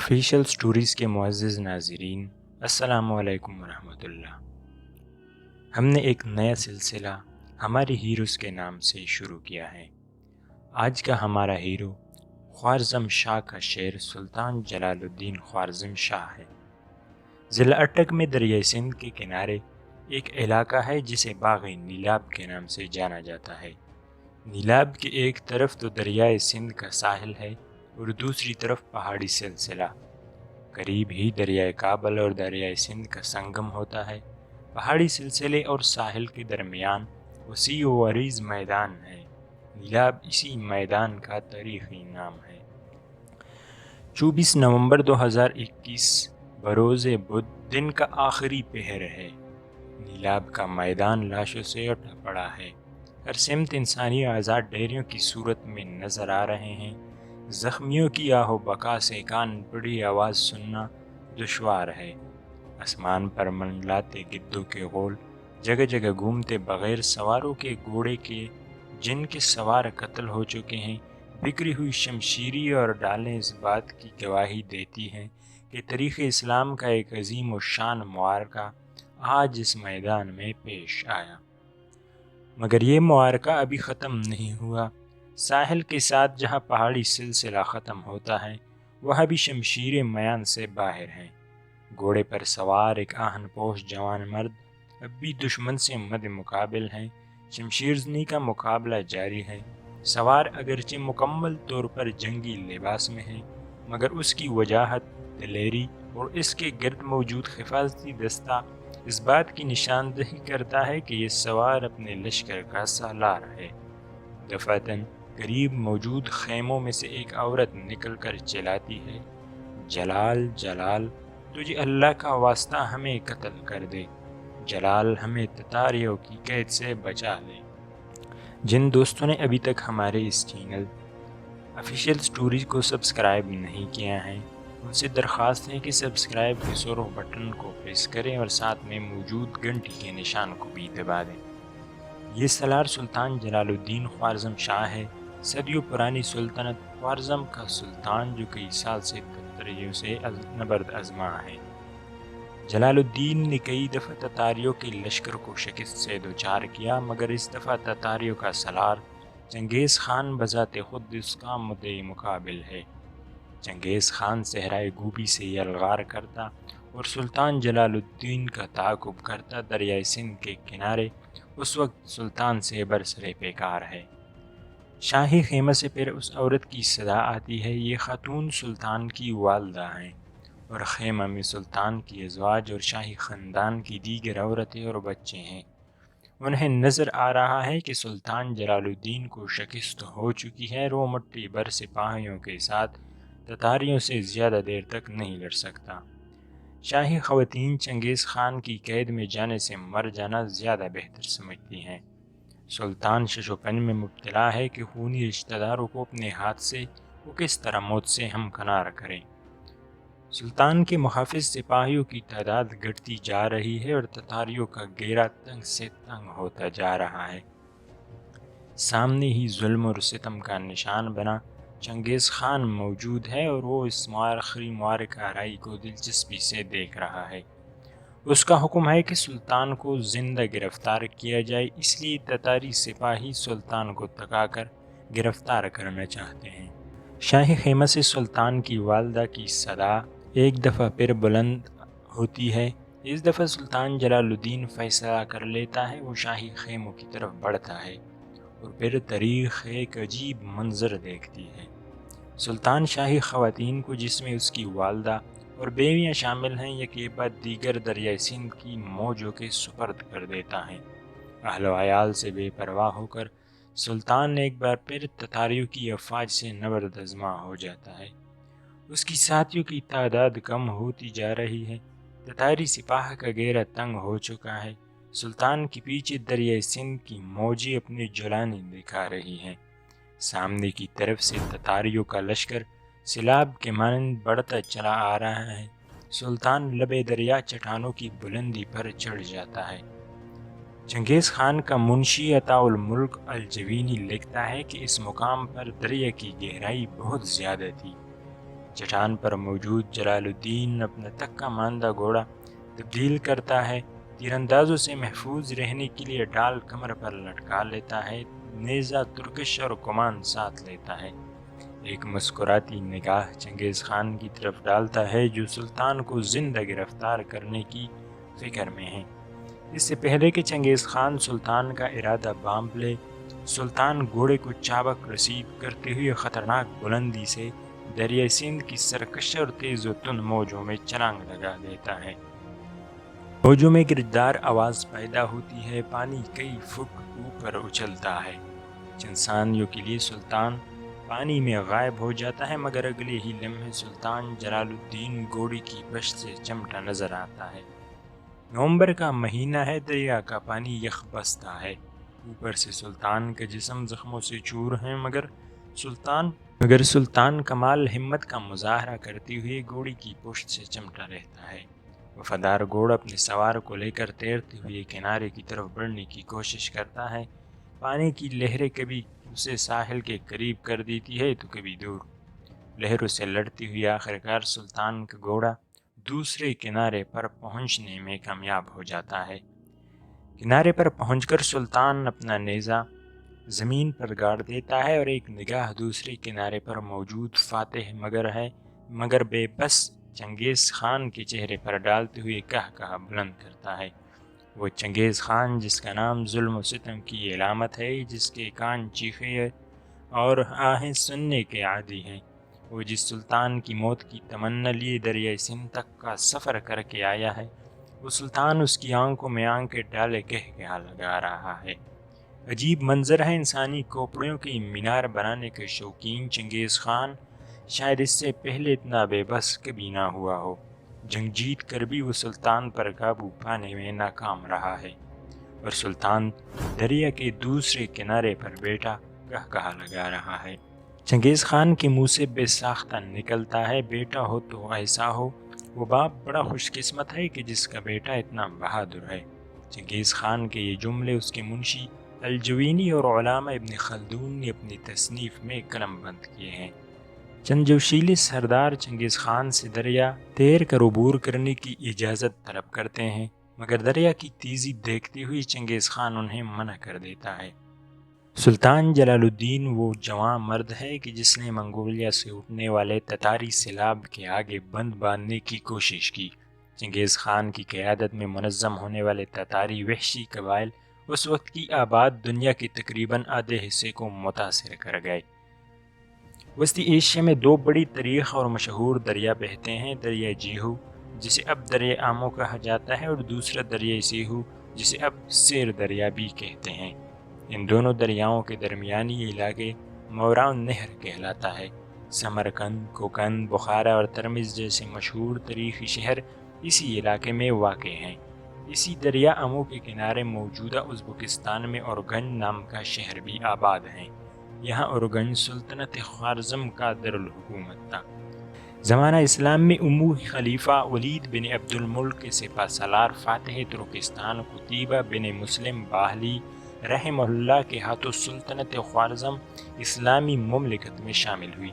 Official stories کے معزز ناظرین، السلام علیکم ورحمۃ اللہ۔ ہم نے ایک نیا سلسلہ ہمارے ہیروز کے نام سے شروع کیا ہے۔ آج کا ہمارا ہیرو خوارزم شاہ کا شعر سلطان جلال الدین خوارزم شاہ ہے۔ ضلع اٹک میں دریائے سندھ کے کنارے ایک علاقہ ہے جسے باغ نیلاب کے نام سے جانا جاتا ہے۔ نیلاب کے ایک طرف تو دریائے سندھ کا ساحل ہے اور دوسری طرف پہاڑی سلسلہ۔ قریب ہی دریائے کابل اور دریائے سندھ کا سنگم ہوتا ہے۔ پہاڑی سلسلے اور ساحل کے درمیان وسیع و عریض میدان ہے۔ نیلاب اسی میدان کا تاریخی نام ہے۔ 24 نومبر 2021 بروز بدھ دن کا آخری پہر ہے۔ نیلاب کا میدان لاشوں سے اٹھا پڑا ہے۔ ہر سمت انسانی اعضاء ڈیریوں کی صورت میں نظر آ رہے ہیں۔ زخمیوں کی آہ و بکا سے کان پڑی آواز سننا دشوار ہے۔ آسمان پر منڈلاتے گدوں کے غول، جگہ جگہ گھومتے بغیر سواروں کے گھوڑے کے جن کے سوار قتل ہو چکے ہیں، بکھری ہوئی شمشیری اور ڈالیں اس بات کی گواہی دیتی ہیں کہ تاریخ اسلام کا ایک عظیم و شان معرکہ آج اس میدان میں پیش آیا۔ مگر یہ معرکہ ابھی ختم نہیں ہوا۔ ساحل کے ساتھ جہاں پہاڑی سلسلہ ختم ہوتا ہے، وہاں بھی شمشیریں میان سے باہر ہیں۔ گھوڑے پر سوار ایک آہن پوش جوان مرد اب بھی دشمن سے مد مقابل ہیں۔ شمشیرزنی کا مقابلہ جاری ہے۔ سوار اگرچہ مکمل طور پر جنگی لباس میں ہے، مگر اس کی وجاہت، دلیری اور اس کے گرد موجود حفاظتی دستہ اس بات کی نشاندہی کرتا ہے کہ یہ سوار اپنے لشکر کا سالار ہے۔ دفعتاً قریب موجود خیموں میں سے ایک عورت نکل کر چلاتی ہے، جلال جلال تجھے اللہ کا واسطہ ہمیں قتل کر دے، جلال ہمیں تتاریوں کی قید سے بچا لے۔ جن دوستوں نے ابھی تک ہمارے اس چینل آفیشیل سٹوریز کو سبسکرائب نہیں کیا ہے، ان سے درخواست ہے کہ سبسکرائب کے سرخ بٹن کو پریس کریں اور ساتھ میں موجود گھنٹی کے نشان کو بھی دبا دیں۔ یہ سالار سلطان جلال الدین خوارزم شاہ ہے، صدیوں پرانی سلطنت خوارزم کا سلطان جو کئی سال سے تتاریوں سے نبرد آزما ہے۔ جلال الدین نے کئی دفعہ تتاریوں کے لشکر کو شکست سے دوچار کیا، مگر اس دفعہ تتاریوں کا سالار چنگیز خان بذات خود اس کا مدعی مقابل ہے۔ چنگیز خان صحرائے گوبی سے یلغار کرتا اور سلطان جلال الدین کا تعاقب کرتا دریائے سندھ کے کنارے اس وقت سلطان سے برسرے پیکار ہے۔ شاہی خیمہ سے پھر اس عورت کی صدا آتی ہے۔ یہ خاتون سلطان کی والدہ ہیں اور خیمہ میں سلطان کی ازواج اور شاہی خاندان کی دیگر عورتیں اور بچے ہیں۔ انہیں نظر آ رہا ہے کہ سلطان جلال الدین کو شکست ہو چکی ہے اور وہ مٹھی بھر سپاہیوں کے ساتھ تتاریوں سے زیادہ دیر تک نہیں لڑ سکتا۔ شاہی خواتین چنگیز خان کی قید میں جانے سے مر جانا زیادہ بہتر سمجھتی ہیں۔ سلطان ششوپن میں مبتلا ہے کہ خونی رشتہ داروں کو اپنے ہاتھ سے وہ کس طرح موت سے ہمکنار کریں۔ سلطان کے محافظ سپاہیوں کی تعداد گھٹتی جا رہی ہے اور تتاریوں کا گھیرا تنگ سے تنگ ہوتا جا رہا ہے۔ سامنے ہی ظلم اور ستم کا نشان بنا چنگیز خان موجود ہے اور وہ اس آخری معرکہ آرائی کو دلچسپی سے دیکھ رہا ہے۔ اس کا حکم ہے کہ سلطان کو زندہ گرفتار کیا جائے، اس لیے تتاری سپاہی سلطان کو تھکا کر گرفتار کرنا چاہتے ہیں۔ شاہی خیمہ سے سلطان کی والدہ کی صدا ایک دفعہ پھر بلند ہوتی ہے۔ اس دفعہ سلطان جلال الدین فیصلہ کر لیتا ہے، وہ شاہی خیموں کی طرف بڑھتا ہے اور پھر تاریخ ایک عجیب منظر دیکھتی ہے۔ سلطان شاہی خواتین کو، جس میں اس کی والدہ اور بیویاں شامل ہیں، یکے بعد دیگر دریائے سندھ کی موجوں کے سپرد کر دیتا ہے۔ اہل و عیال سے بے پرواہ ہو کر سلطان ایک بار پھر تتاریوں کی افواج سے نبرد آزما ہو جاتا ہے۔ اس کی ساتھیوں کی تعداد کم ہوتی جا رہی ہے۔ تتاری سپاہ کا گھیرا تنگ ہو چکا ہے۔ سلطان کے پیچھے دریائے سندھ کی موجیں اپنے جولانی دکھا رہی ہیں۔ سامنے کی طرف سے تتاریوں کا لشکر سیلاب کے مانند بڑھتا چلا آ رہا ہے۔ سلطان لبے دریا چٹانوں کی بلندی پر چڑھ جاتا ہے۔ چنگیز خان کا منشی عطاء الملک الجوینی لکھتا ہے کہ اس مقام پر دریا کی گہرائی بہت زیادہ تھی۔ چٹان پر موجود جلال الدین اپنا تکہ ماندہ گھوڑا تبدیل کرتا ہے، تیر اندازوں سے محفوظ رہنے کے لیے ڈال کمر پر لٹکا لیتا ہے، نیزہ ترکش اور کمان ساتھ لیتا ہے۔ ایک مسکراتی نگاہ چنگیز خان کی طرف ڈالتا ہے جو سلطان کو زندہ گرفتار کرنے کی فکر میں ہے۔ اس سے پہلے کہ چنگیز خان سلطان کا ارادہ بانپ لے، سلطان گھوڑے کو چابک رسید کرتے ہوئے خطرناک بلندی سے دریائے سندھ کی سرکش اور تیز و تند موجوں میں چھلانگ لگا دیتا ہے۔ موجوں میں گرجدار آواز پیدا ہوتی ہے، پانی کئی فٹ اوپر اچھلتا ہے۔ چند ثانیوں کے لیے سلطان پانی میں غائب ہو جاتا ہے، مگر اگلے ہی لمحے سلطان جلال الدین گھوڑے کی پشت سے چمٹا نظر آتا ہے۔ نومبر کا مہینہ ہے، دریا کا پانی یخ بستا ہے، اوپر سے سلطان کا جسم زخموں سے چور ہے، مگر سلطان کمال ہمت کا مظاہرہ کرتے ہوئے گھوڑے کی پشت سے چمٹا رہتا ہے۔ وفادار گھوڑا اپنے سوار کو لے کر تیرتے ہوئے کنارے کی طرف بڑھنے کی کوشش کرتا ہے۔ پانی کی لہریں کبھی اسے ساحل کے قریب کر دیتی ہے تو کبھی دور۔ لہروں سے لڑتی ہوئی آخرکار سلطان کا گھوڑا دوسرے کنارے پر پہنچنے میں کامیاب ہو جاتا ہے۔ کنارے پر پہنچ کر سلطان اپنا نیزہ زمین پر گاڑ دیتا ہے اور ایک نگاہ دوسرے کنارے پر موجود فاتح مگر بے بس چنگیز خان کے چہرے پر ڈالتے ہوئے کہا بلند کرتا ہے۔ وہ چنگیز خان جس کا نام ظلم و ستم کی علامت ہے، جس کے کان چیخے اور آہیں سننے کے عادی ہیں، وہ جس سلطان کی موت کی تمنا لیے دریائے سندھ تک کا سفر کر کے آیا ہے، وہ سلطان اس کی آنکھوں میں آنکھیں ڈالے کہا لگا رہا ہے۔ عجیب منظر ہے، انسانی کھوپڑیوں کی مینار بنانے کے شوقین چنگیز خان شاید اس سے پہلے اتنا بے بس کبھی نہ ہوا ہو۔ جنگ جیت کر بھی وہ سلطان پر قابو پانے میں ناکام رہا ہے، اور سلطان دریا کے دوسرے کنارے پر بیٹا کہا لگا رہا ہے۔ چنگیز خان کے منہ سے بے ساختہ نکلتا ہے، بیٹا ہو تو ایسا ہو۔ وہ باپ بڑا خوش قسمت ہے کہ جس کا بیٹا اتنا بہادر ہے۔ چنگیز خان کے یہ جملے اس کے منشی الجوینی اور علامہ ابن خلدون نے اپنی تصنیف میں قلم بند کیے ہیں۔ چند جوشیلے سردار چنگیز خان سے دریا تیر کر عبور کرنے کی اجازت طلب کرتے ہیں، مگر دریا کی تیزی دیکھتے ہوئے چنگیز خان انہیں منع کر دیتا ہے۔ سلطان جلال الدین وہ جوان مرد ہے کہ جس نے منگولیا سے اٹھنے والے تتاری سیلاب کے آگے بند باندھنے کی کوشش کی۔ چنگیز خان کی قیادت میں منظم ہونے والے تتاری وحشی قبائل اس وقت کی آباد دنیا کے تقریباً آدھے حصے کو متاثر کر گئے۔ وسطی ایشیا میں دو بڑی تاریخ اور مشہور دریا بہتے ہیں، دریا جیہو جسے اب دریا آمو کہا جاتا ہے اور دوسرا دریا سیہو جسے اب سیر دریا بھی کہتے ہیں۔ ان دونوں دریاؤں کے درمیانی علاقے موران نہر کہلاتا ہے۔ سمرقند، کوکند، بخارا اور ترمز جیسے مشہور تاریخی شہر اسی علاقے میں واقع ہیں۔ اسی دریا آمو کے کنارے موجودہ ازبکستان میں اورگنج نام کا شہر بھی آباد ہے۔ یہاں اورگنج سلطنت خوارزم کا دارالحکومت تھا۔ زمانہ اسلام میں اموی خلیفہ ولید بن عبد الملک کے سپہ سالار فاتح ترکستان قتیبہ بن مسلم باہلی رحمہ اللہ کے ہاتھوں سلطنت خوارزم اسلامی مملکت میں شامل ہوئی۔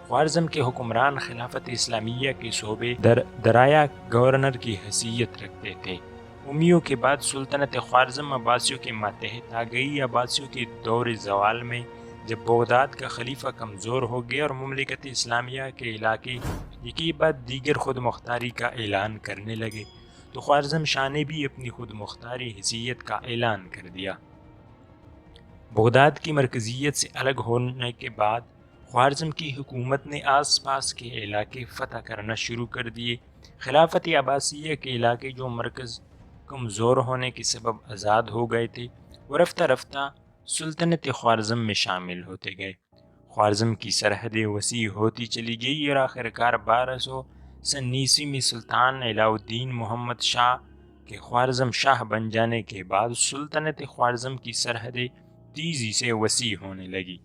خوارزم کے حکمران خلافت اسلامیہ کے صوبے درایا گورنر کی حیثیت رکھتے تھے۔ امیوں کے بعد سلطنت خوارزم عباسیوں کے ماتحت آ گئی۔ عباسیوں کے دور زوال میں جب بغداد کا خلیفہ کمزور ہو گیا اور مملکت اسلامیہ کے علاقے یکی بعد دیگر خود مختاری کا اعلان کرنے لگے تو خوارزم شاہ نے بھی اپنی خود مختاری حیثیت کا اعلان کر دیا۔ بغداد کی مرکزیت سے الگ ہونے کے بعد خوارزم کی حکومت نے آس پاس کے علاقے فتح کرنا شروع کر دیے۔ خلافت عباسیہ کے علاقے جو مرکز کمزور ہونے کے سبب آزاد ہو گئے تھے، وہ رفتہ رفتہ سلطنت خوارزم میں شامل ہوتے گئے۔ خوارزم کی سرحدیں وسیع ہوتی چلی گئی اور آخرکار 1290 میں سلطان علاء الدین محمد شاہ کے خوارزم شاہ بن جانے کے بعد سلطنت خوارزم کی سرحدیں تیزی سے وسیع ہونے لگی۔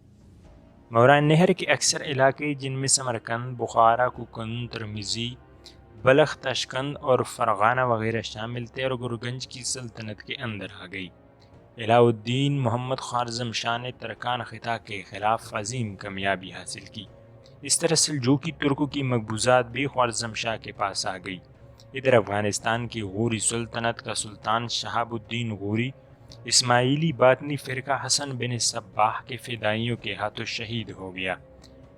موران نہر کے اکثر علاقے جن میں سمرقند، بخارا، کوکند، ترمزی، بلخ، تاشقند اور فرغانہ وغیرہ شامل تھے اور اورگنج کی سلطنت کے اندر آ گئی۔ علاء الدین محمد خوارزم شاہ نے ترکان خطہ کے خلاف عظیم کامیابی حاصل کی۔ اس طرح سلجوقی ترکوں کی مقبوضات بھی خوارزم شاہ کے پاس آ گئی۔ ادھر افغانستان کی غوری سلطنت کا سلطان شہاب الدین غوری اسماعیلی باطنی فرقہ حسن بن صباح کے فدائیوں کے ہاتھوں شہید ہو گیا۔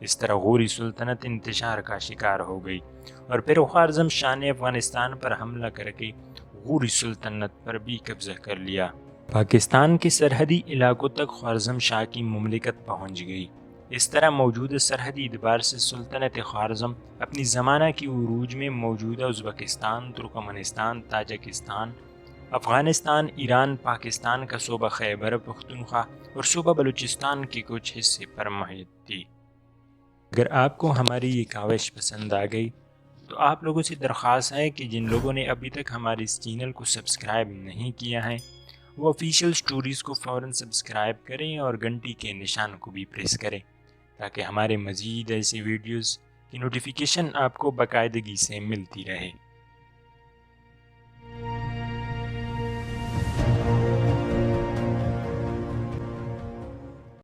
اس طرح غوری سلطنت انتشار کا شکار ہو گئی اور پھر خوارزم شاہ نے افغانستان پر حملہ کر کے غوری سلطنت پر بھی قبضہ کر لیا۔ پاکستان کے سرحدی علاقوں تک خوارزم شاہ کی مملکت پہنچ گئی۔ اس طرح موجودہ سرحدی اعتبار سے سلطنت خوارزم اپنی زمانہ کی عروج میں موجودہ ازبکستان، ترکمنستان، تاجکستان، افغانستان، ایران، پاکستان کا صوبہ خیبر پختونخوا اور صوبہ بلوچستان کے کچھ حصے پر محیط تھی۔ اگر آپ کو ہماری یہ کاوش پسند آ گئی تو آپ لوگوں سے درخواست ہے کہ جن لوگوں نے ابھی تک ہمارے اس چینل کو سبسکرائب نہیں کیا ہے وہ آفیشیل سٹوریز کو فوراً سبسکرائب کریں اور گھنٹی کے نشان کو بھی پریس کریں تاکہ ہمارے مزید ایسے ویڈیوز کی نوٹیفیکیشن آپ کو باقاعدگی سے ملتی رہے۔